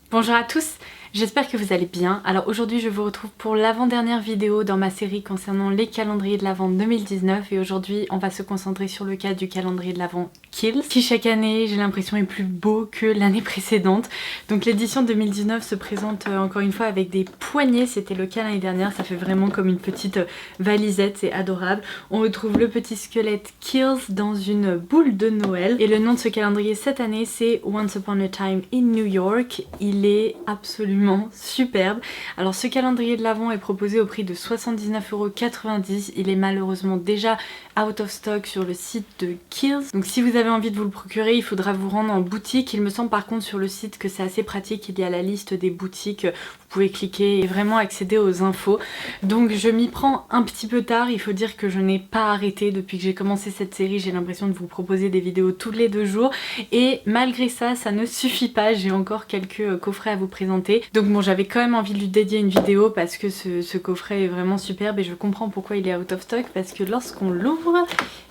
Bonjour à tous, j'espère que vous allez bien. Alors aujourd'hui je vous retrouve pour l'avant-dernière vidéo dans ma série concernant les calendriers de l'Avent 2019 et aujourd'hui on va se concentrer sur le cas du calendrier de l'Avent Kills qui chaque année j'ai l'impression est plus beau que l'année précédente. Donc l'édition 2019 se présente encore une fois avec des poignées, c'était le cas l'année dernière, ça fait vraiment comme une petite valisette, c'est adorable. On retrouve le petit squelette Kills dans une boule de Noël et le nom de ce calendrier cette année c'est Once Upon a Time in New York. Il est absolument superbe. Alors ce calendrier de l'Avent est proposé au prix de 79,90 €. Il est malheureusement déjà out of stock sur le site de Kills. Donc si vous avez envie de vous le procurer, il faudra vous rendre en boutique. Il me semble par contre sur le site que c'est assez pratique. Il y a la liste des boutiques. Vous pouvez cliquer et vraiment accéder aux infos. Donc je m'y prends un petit peu tard. Il faut dire que je n'ai pas arrêté depuis que j'ai commencé cette série. J'ai l'impression de vous proposer des vidéos tous les 2 jours. Et malgré ça, ça ne suffit pas. J'ai encore quelques coffrets à vous présenter. Donc bon, j'avais quand même envie de lui dédier une vidéo parce que ce coffret est vraiment superbe et je comprends pourquoi il est out of stock parce que lorsqu'on l'ouvre,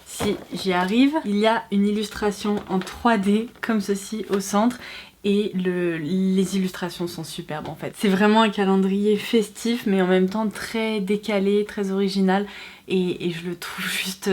si j'y arrive, il y a une illustration en 3D comme ceci au centre. Et les illustrations sont superbes en fait. C'est vraiment un calendrier festif mais en même temps très décalé, très original. Et je le trouve juste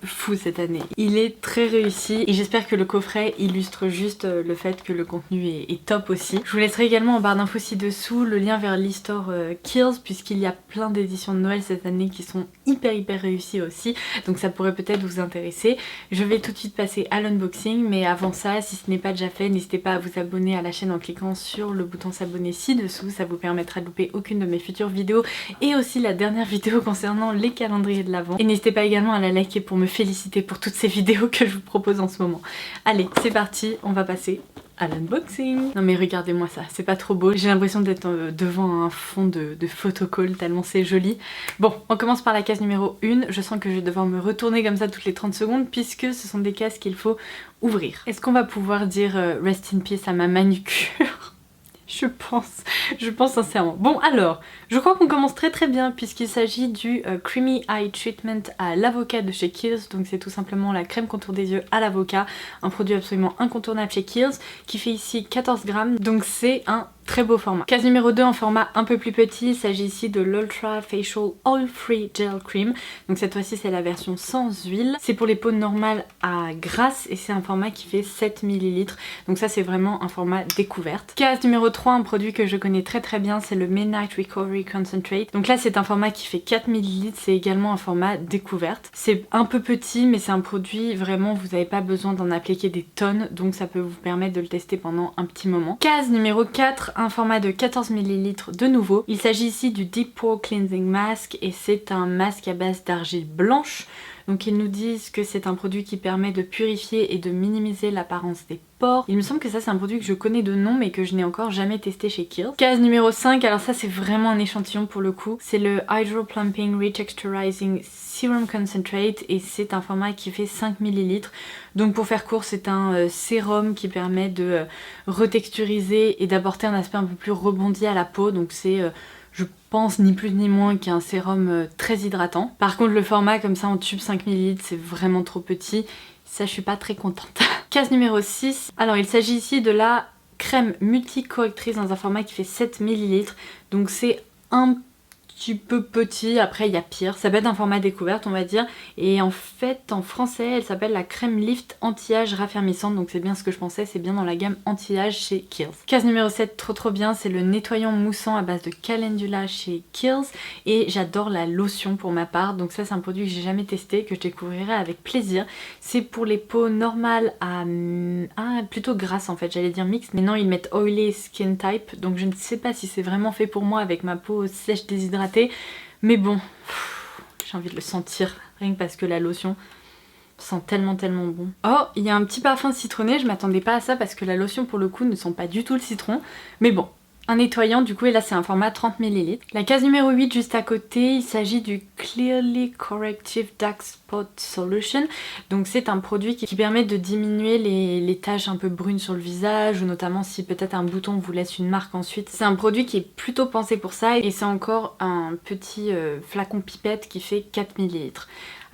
fou cette année. Il est très réussi et j'espère que le coffret illustre juste le fait que le contenu est top aussi. Je vous laisserai également en barre d'infos ci-dessous le lien vers l'e-store Kills puisqu'il y a plein d'éditions de Noël cette année qui sont hyper réussies aussi. Donc ça pourrait peut-être vous intéresser. Je vais tout de suite passer à l'unboxing mais avant ça, si ce n'est pas déjà fait, n'hésitez pas à vous abonner à la chaîne en cliquant sur le bouton s'abonner ci-dessous. Ça vous permettra de louper aucune de mes futures vidéos et aussi la dernière vidéo concernant les calendriers de l'Avent. Et n'hésitez pas également à la liker pour me féliciter pour toutes ces vidéos que je vous propose en ce moment. Allez, c'est parti, on va passer à l'unboxing. Non mais regardez-moi ça, c'est pas trop beau. J'ai l'impression d'être devant un fond de photocall tellement c'est joli. Bon, on commence par la case numéro 1. Je sens que je vais devoir me retourner comme ça toutes les 30 secondes puisque ce sont des cases qu'il faut ouvrir. Est-ce qu'on va pouvoir dire rest in peace à ma manucure? Je pense sincèrement. Bon alors, je crois qu'on commence très bien puisqu'il s'agit du Creamy Eye Treatment à l'avocat de chez Kills. Donc c'est tout simplement la crème contour des yeux à l'avocat. Un produit absolument incontournable chez Kills qui fait ici 14 grammes. Donc c'est un très beau format. Case numéro 2 en format un peu plus petit, il s'agit ici de l'Ultra Facial Oil Free Gel Cream. Donc cette fois-ci c'est la version sans huile. C'est pour les peaux normales à grasse et c'est un format qui fait 7 ml. Donc ça c'est vraiment un format découverte. Case numéro 3, un produit que je connais très bien, c'est le Midnight Recovery Concentrate. Donc là c'est un format qui fait 4 ml, c'est également un format découverte. C'est un peu petit mais c'est un produit vraiment vous n'avez pas besoin d'en appliquer des tonnes donc ça peut vous permettre de le tester pendant un petit moment. Case numéro 4, un format de 14 ml de nouveau. Il s'agit ici du Deep Pore Cleansing Mask et c'est un masque à base d'argile blanche. Donc ils nous disent que c'est un produit qui permet de purifier et de minimiser l'apparence des pores. Il me semble que ça c'est un produit que je connais de nom mais que je n'ai encore jamais testé chez Kills. Case numéro 5, alors ça c'est vraiment un échantillon pour le coup. C'est le Hydro Plumping Retexturizing Serum Concentrate et c'est un format qui fait 5 ml. Donc pour faire court c'est un sérum qui permet de retexturiser et d'apporter un aspect un peu plus rebondi à la peau. Donc c'est je pense ni plus ni moins qu'un sérum très hydratant. Par contre le format comme ça en tube 5 ml c'est vraiment trop petit. Ça je suis pas très contente. Case numéro 6. Alors il s'agit ici de la crème multicorrectrice dans un format qui fait 7 ml. Donc c'est un petit peu petit, après il y a pire. Ça peut être un format découverte on va dire. Et en fait en français elle s'appelle la crème lift anti-âge raffermissante. Donc c'est bien ce que je pensais, c'est bien dans la gamme anti-âge chez Kills. Case numéro 7, trop bien, c'est le nettoyant moussant à base de calendula chez Kills. Et j'adore la lotion pour ma part. Donc ça c'est un produit que j'ai jamais testé, que je découvrirai avec plaisir. C'est pour les peaux normales à plutôt grasses en fait, j'allais dire mixte. Mais non ils mettent oily skin type. Donc je ne sais pas si c'est vraiment fait pour moi avec ma peau sèche déshydratée. Mais bon, j'ai envie de le sentir, rien que parce que la lotion sent tellement bon. Oh, il y a un petit parfum citronné, je m'attendais pas à ça parce que la lotion pour le coup ne sent pas du tout le citron. Mais bon, un nettoyant du coup et là c'est un format 30 ml. La case numéro 8 juste à côté, il s'agit du Clearly Corrective Dark Spot Solution. Donc c'est un produit qui permet de diminuer les taches un peu brunes sur le visage ou notamment si peut-être un bouton vous laisse une marque ensuite. C'est un produit qui est plutôt pensé pour ça et c'est encore un petit flacon pipette qui fait 4 ml.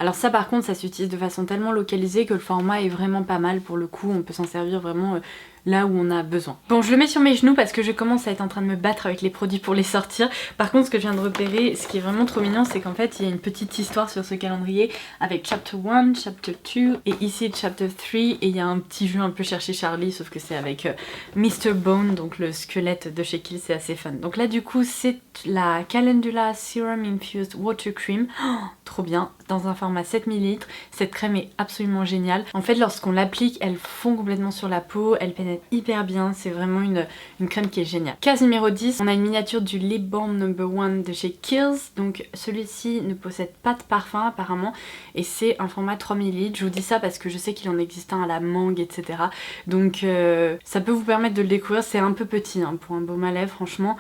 Alors ça par contre ça s'utilise de façon tellement localisée que le format est vraiment pas mal pour le coup, on peut s'en servir vraiment là où on a besoin. Bon, je le mets sur mes genoux parce que je commence à être en train de me battre avec les produits pour les sortir. Par contre, ce que je viens de repérer, ce qui est vraiment trop mignon, c'est qu'en fait il y a une petite histoire sur ce calendrier avec Chapter 1, Chapter 2 et ici Chapter 3, et il y a un petit jeu un peu chercher Charlie, sauf que c'est avec Mr. Bone, donc le squelette de chez Kiehl's, c'est assez fun. Donc là du coup c'est la Calendula Serum Infused Water Cream, oh, trop bien, dans un format 7 ml. Cette crème est absolument géniale. En fait lorsqu'on l'applique, elle fond complètement sur la peau, elle pénètre hyper bien, c'est vraiment une crème qui est géniale. Case numéro 10, on a une miniature du Lip Balm No. 1 de chez Kiehl's. Donc celui-ci ne possède pas de parfum apparemment et c'est un format 3 ml. Je vous dis ça parce que je sais qu'il en existe un à la mangue, etc. Donc ça peut vous permettre de le découvrir. C'est un peu petit hein, pour un baume à lèvres franchement.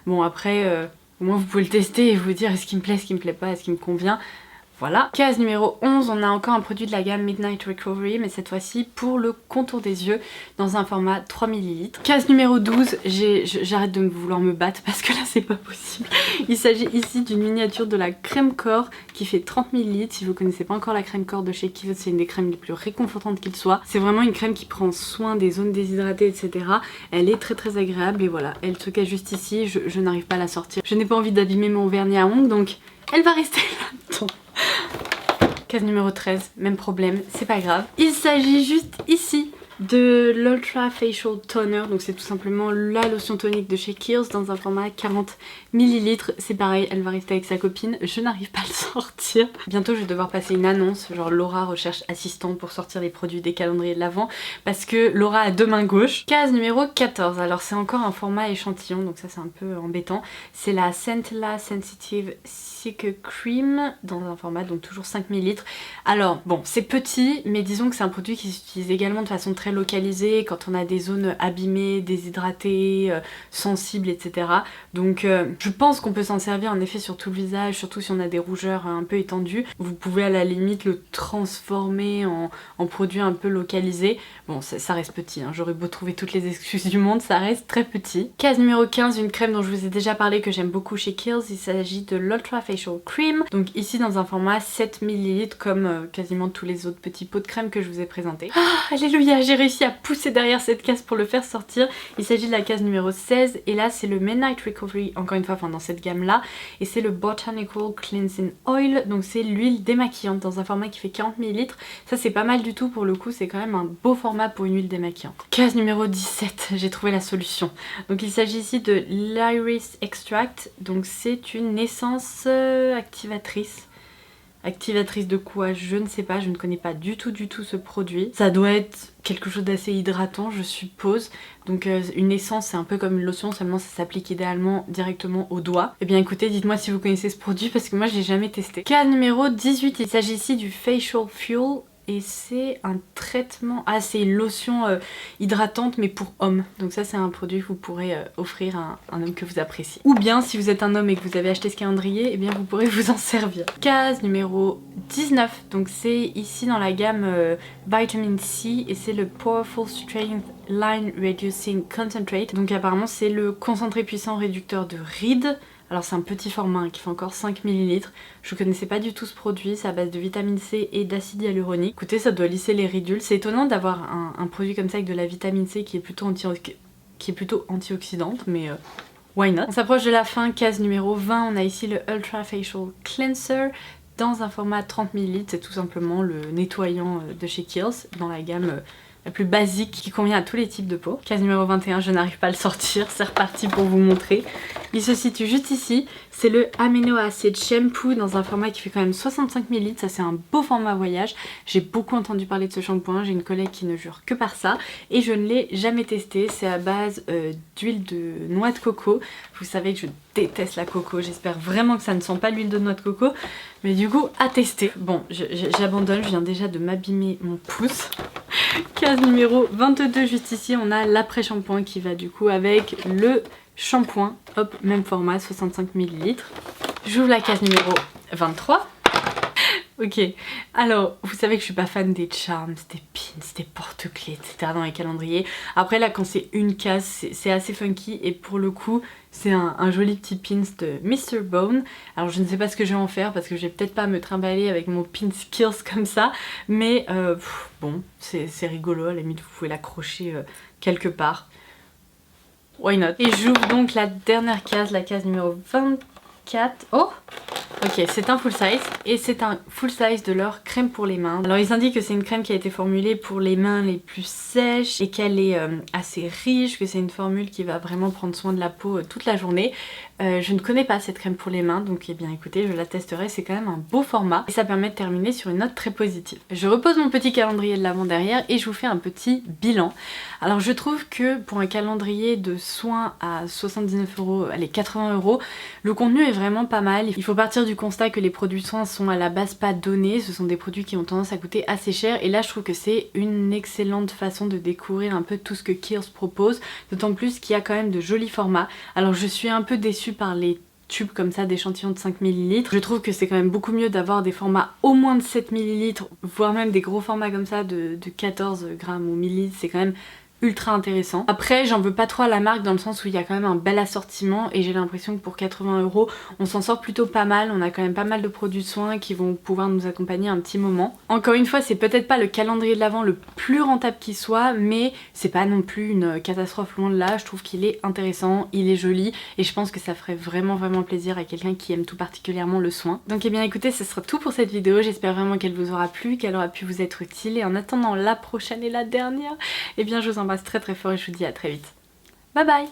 Bon après, au moins vous pouvez le tester et vous dire est-ce qu'il me plaît, est-ce qu'il me plaît pas, est-ce qu'il me convient. Voilà. Case numéro 11, on a encore un produit de la gamme Midnight Recovery, mais cette fois-ci pour le contour des yeux dans un format 3 ml. Case numéro 12, j'arrête de vouloir me battre parce que là c'est pas possible. Il s'agit ici d'une miniature de la crème corps qui fait 30 ml. Si vous connaissez pas encore la crème corps de chez Kiehl's, c'est une des crèmes les plus réconfortantes qu'il soit. C'est vraiment une crème qui prend soin des zones déshydratées, etc. Elle est très agréable et voilà, elle se cache juste ici, je n'arrive pas à la sortir. Je n'ai pas envie d'abîmer mon vernis à ongles, donc elle va rester là-dedans. Case numéro 13, même problème, c'est pas grave. Il s'agit juste ici de l'Ultra Facial Toner, donc c'est tout simplement la lotion tonique de chez Kiehl's dans un format 40 ml. C'est pareil, elle va rester avec sa copine, je n'arrive pas à le sortir. Bientôt je vais devoir passer une annonce, genre Laura recherche assistant pour sortir les produits des calendriers de l'Avent, parce que Laura a deux mains gauches. Case numéro 14, alors c'est encore un format échantillon, donc ça c'est un peu embêtant. C'est la Centella Sensitive Silk Cream dans un format donc toujours 5 ml. Alors bon, c'est petit, mais disons que c'est un produit qui s'utilise également de façon très localisée quand on a des zones abîmées, déshydratées, sensibles, etc. Donc je pense qu'on peut s'en servir en effet sur tout le visage, surtout si on a des rougeurs un peu étendues. Vous pouvez à la limite le transformer en produit un peu localisé. Bon, ça reste petit, hein. J'aurais beau trouver toutes les excuses du monde, ça reste très petit. Case numéro 15, une crème dont je vous ai déjà parlé que j'aime beaucoup chez Kiehl's. Il s'agit de l'Ultra Facial Cream, donc ici dans un format 7 ml comme quasiment tous les autres petits pots de crème que je vous ai présentés. Ah, alléluia, j'ai réussi à pousser derrière cette case pour le faire sortir. Il s'agit de la case numéro 16 et là c'est le Midnight Recovery, encore une fois dans cette gamme là, et c'est le Botanical Cleansing Oil, donc c'est l'huile démaquillante dans un format qui fait 40 ml. Ça c'est pas mal du tout pour le coup, c'est quand même un beau format pour une huile démaquillante. Case numéro 17, j'ai trouvé la solution. Donc il s'agit ici de l'Iris Extract, donc c'est une essence activatrice. Activatrice de quoi? Je ne sais pas, je ne connais pas du tout ce produit. Ça doit être quelque chose d'assez hydratant je suppose. Donc une essence c'est un peu comme une lotion, seulement ça s'applique idéalement directement au doigt. Et bien écoutez, dites-moi si vous connaissez ce produit parce que moi je l'ai jamais testé. Cas numéro 18, il s'agit ici du Facial Fuel. Et c'est un traitement, ah c'est une lotion hydratante mais pour hommes. Donc ça c'est un produit que vous pourrez offrir à un homme que vous appréciez. Ou bien si vous êtes un homme et que vous avez acheté ce calendrier, et bien vous pourrez vous en servir. Case numéro 19, donc c'est ici dans la gamme Vitamin C et c'est le Powerful Strength Line Reducing Concentrate. Donc apparemment c'est le concentré puissant réducteur de rides. Alors c'est un petit format qui fait encore 5 ml. Je connaissais pas du tout ce produit, c'est à base de vitamine C et d'acide hyaluronique. Écoutez, ça doit lisser les ridules. C'est étonnant d'avoir un produit comme ça avec de la vitamine C qui est plutôt antioxydante, mais why not. On s'approche de la fin, case numéro 20, on a ici le Ultra Facial Cleanser dans un format 30 ml. C'est tout simplement le nettoyant de chez Kiehl's dans la gamme la plus basique qui convient à tous les types de peau. Case numéro 21, je n'arrive pas à le sortir, c'est reparti pour vous montrer. Il se situe juste ici, c'est le Amino Acid Shampoo dans un format qui fait quand même 65 ml, ça c'est un beau format voyage. J'ai beaucoup entendu parler de ce shampoing, j'ai une collègue qui ne jure que par ça et je ne l'ai jamais testé. C'est à base d'huile de noix de coco. Vous savez que je déteste la coco, j'espère vraiment que ça ne sent pas l'huile de noix de coco, mais du coup à tester. Bon, j'abandonne, je viens déjà de m'abîmer mon pouce. Case numéro 22, juste ici on a l'après-shampoing qui va du coup avec le shampoing, hop, même format, 65 ml. J'ouvre la case numéro 23. Ok, alors vous savez que je suis pas fan des charms, des pins, des porte-clés, etc. dans les calendriers. Après là quand c'est une case, c'est assez funky et pour le coup c'est un joli petit pins de Mr. Bone. Alors je ne sais pas ce que je vais en faire parce que je vais peut-être pas me trimballer avec mon pin skills comme ça. Mais bon, c'est rigolo, à la limite vous pouvez l'accrocher quelque part. Why not? Et j'ouvre donc la dernière case, la case numéro 24. Oh! Ok, c'est un full size et c'est un full size de leur crème pour les mains. Alors ils indiquent que c'est une crème qui a été formulée pour les mains les plus sèches et qu'elle est assez riche, que c'est une formule qui va vraiment prendre soin de la peau toute la journée. Je ne connais pas cette crème pour les mains, donc eh bien écoutez, je la testerai, c'est quand même un beau format et ça permet de terminer sur une note très positive. Je repose mon petit calendrier de l'Avent derrière et je vous fais un petit bilan. Alors je trouve que pour un calendrier de soins à 79 €, allez 80 €, le contenu est vraiment pas mal. Il faut partir du constat que les produits soins sont à la base pas donnés, ce sont des produits qui ont tendance à coûter assez cher et là je trouve que c'est une excellente façon de découvrir un peu tout ce que Kiehl's propose, d'autant plus qu'il y a quand même de jolis formats. Alors je suis un peu déçue par les tubes comme ça d'échantillons de 5 ml. Je trouve que c'est quand même beaucoup mieux d'avoir des formats au moins de 7 ml, voire même des gros formats comme ça de 14 grammes ou millilitres, c'est quand même ultra intéressant. Après j'en veux pas trop à la marque dans le sens où il y a quand même un bel assortiment et j'ai l'impression que pour 80 € on s'en sort plutôt pas mal, on a quand même pas mal de produits de soins qui vont pouvoir nous accompagner un petit moment. Encore une fois c'est peut-être pas le calendrier de l'Avent le plus rentable qui soit mais c'est pas non plus une catastrophe loin de là, je trouve qu'il est intéressant, il est joli et je pense que ça ferait vraiment plaisir à quelqu'un qui aime tout particulièrement le soin. Donc eh bien écoutez ce sera tout pour cette vidéo, j'espère vraiment qu'elle vous aura plu, qu'elle aura pu vous être utile et en attendant la prochaine et la dernière, eh bien je vous embrasse très fort et je vous dis à très vite. Bye bye!